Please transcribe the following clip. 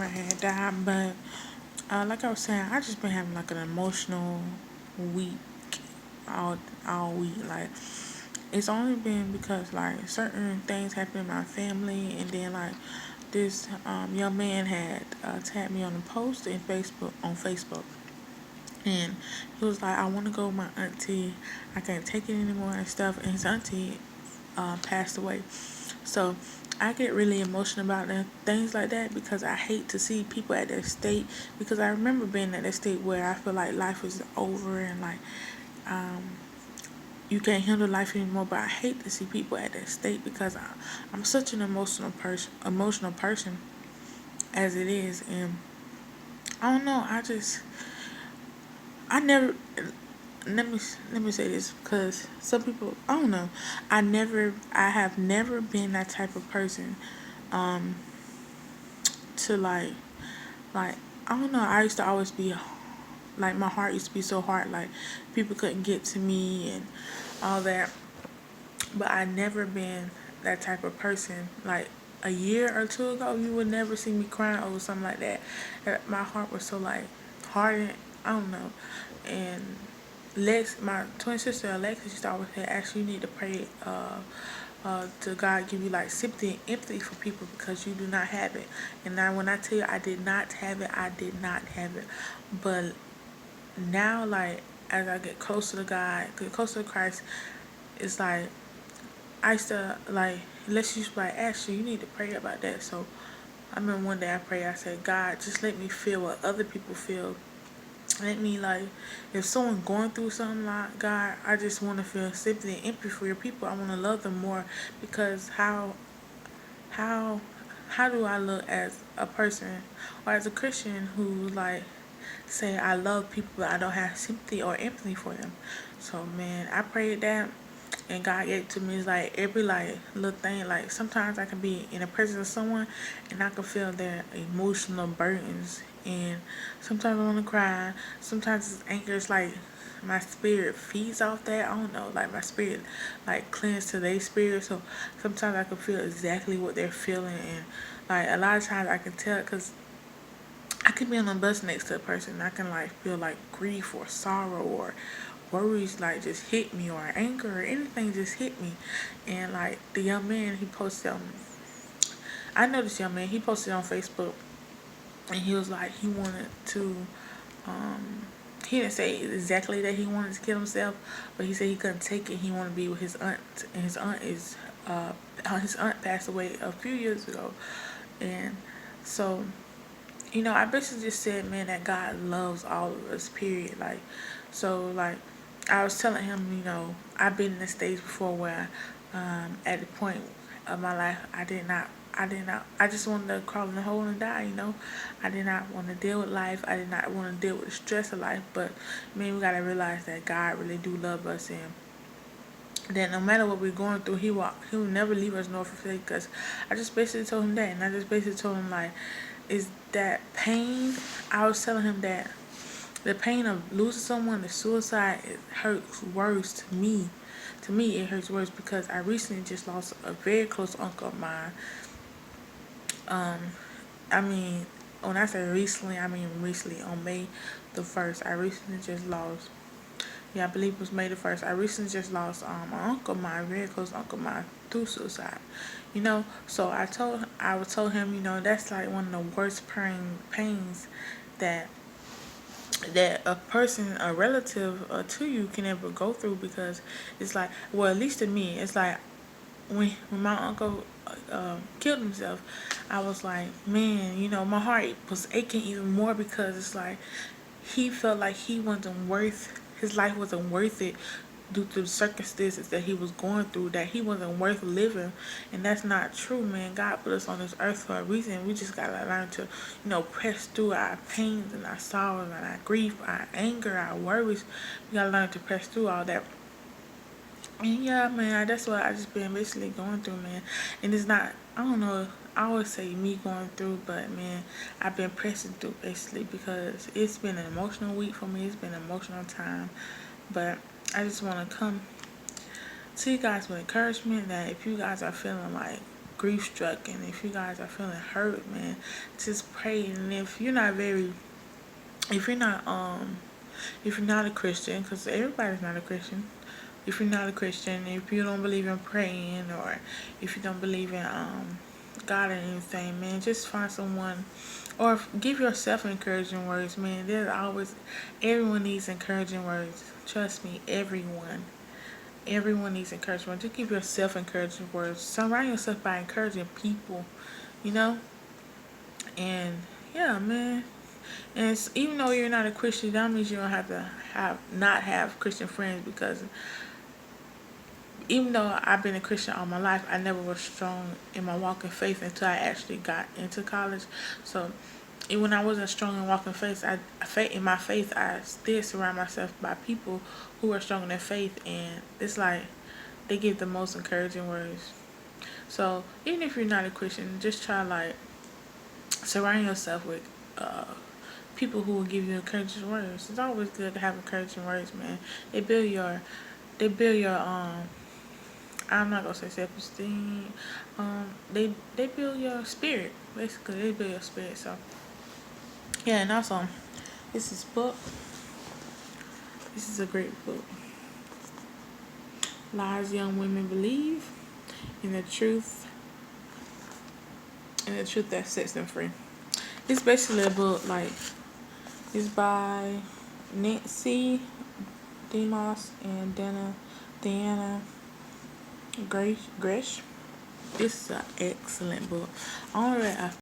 my had died, but like I was saying, I just been having like an emotional week all week. Like it's only been because like certain things happened in my family, and then like this young man had tagged me on a post in Facebook, and he was like, "I want to go with my auntie. I can't take it anymore and stuff." And his auntie passed away, so I get really emotional about things like that because I hate to see people at that state. Because I remember being at that state where I feel like life is over and like you can't handle life anymore. But I hate to see people at that state because I'm such an emotional person as it is, and I don't know. I never let me let me say this because some people I don't know. I have never been that type of person um to like I don't know. I used to always be like my heart used to be so hard, like people couldn't get to me and all that. But I never been that type of person. Like a year or two ago, you would never see me crying over something like that. My heart was so like hardened. I don't know. And my twin sister Alexis used to always say, "Actually, you need to pray to God give you like sympathy and empathy for people because you do not have it." And now, when I tell you I did not have it, I did not have it. But now, like as I get closer to God, get closer to Christ, it's like I used to like let's use like actually you need to pray about that. So I remember one day I prayed. I said, "God, just let me feel what other people feel. Let me like if someone going through something, like God, I just want to feel sympathy and empathy for your people. I want to love them more because how how do I look as a person or as a Christian who like say I love people but I don't have sympathy or empathy for them?" So man, I prayed that and God gave it to me. It's like every like little thing. Like sometimes I can be in the presence of someone and I can feel their emotional burdens. And sometimes I want to cry. Sometimes it's anger. It's like my spirit feeds off that. I don't know. Like my spirit like clings to their spirit. So sometimes I can feel exactly what they're feeling. And like a lot of times I can tell because I could be on a bus next to a person and I can like feel like grief or sorrow or worries like just hit me or anger or anything just hit me. And like the young man he posted I know this young man, he posted on Facebook and he was like he wanted to um he didn't say exactly that he wanted to kill himself, but he said he couldn't take it. He wanted to be with his aunt, and uh his aunt passed away a few years ago, and so I basically just said, man, that God loves all of us, period. Like, so, like, I was telling him, I've been in this stage before where, at the point of my life, I just wanted to crawl in the hole and die. I did not want to deal with life. I did not want to deal with the stress of life. But, man, we got to realize that God really do love us and that no matter what we're going through, he will never leave us nor forsake us. I just basically told him that, and I just basically told him like, is that pain? I was telling him that the pain of losing someone to suicide it hurts worse to me. To me, it hurts worse because I recently just lost a very close uncle of mine. Um, I mean, when I say recently, I mean recently on May 1st. I recently just lost. Yeah, I believe it was May 1st. I recently just lost an uncle of mine, a very close uncle of mine, through suicide. So I was told him, that's like one of the worst pains that a person, a relative to you can ever go through because it's like, well, at least to me, it's like when my uncle killed himself, I was like, man, my heart was aching even more because it's like he felt like his life wasn't worth it due to the circumstances that he was going through, that he wasn't worth living. And that's not true, man. God put us on this earth for a reason. We just gotta learn to, press through our pains and our sorrows and our grief, our anger, our worries. We gotta learn to press through all that. And yeah, man, that's what I just been basically going through, man. And it's not, I don't know, I always say me going through, but man, I've been pressing through basically because it's been an emotional week for me. It's been an emotional time. But I just want to come to you guys with encouragement that if you guys are feeling like grief struck, and if you guys are feeling hurt, man, just pray. And if you're not if you're not a Christian, because everybody's not a Christian. If you're not a Christian, if you don't believe in praying, or if you don't believe in God or anything, man, just find someone, or give yourself encouraging words, man. Everyone needs encouraging words. Trust me, everyone needs encouragement. Just give yourself encouraging words. Surround yourself by encouraging people, you know. And yeah, man. And even though you're not a Christian, that means you don't have to not have Christian friends, because even though I've been a Christian all my life, I never was strong in my walk in faith until I actually got into college. So even when I wasn't strong in walking faith, in my faith, I still surround myself by people who are strong in their faith, and it's like they give the most encouraging words. So even if you're not a Christian, just try like surround yourself with uh, people who will give you encouraging words. It's always good to have encouraging words, man. They build your they build your. I'm not gonna say self-esteem. They build your spirit. Basically, they build your spirit. So yeah, and also this is book. This is a great book. Lies Young Women Believe in the Truth that sets them free. It's basically a book like it's by Nancy Demos and Diana Gresh. This is an excellent book. I only read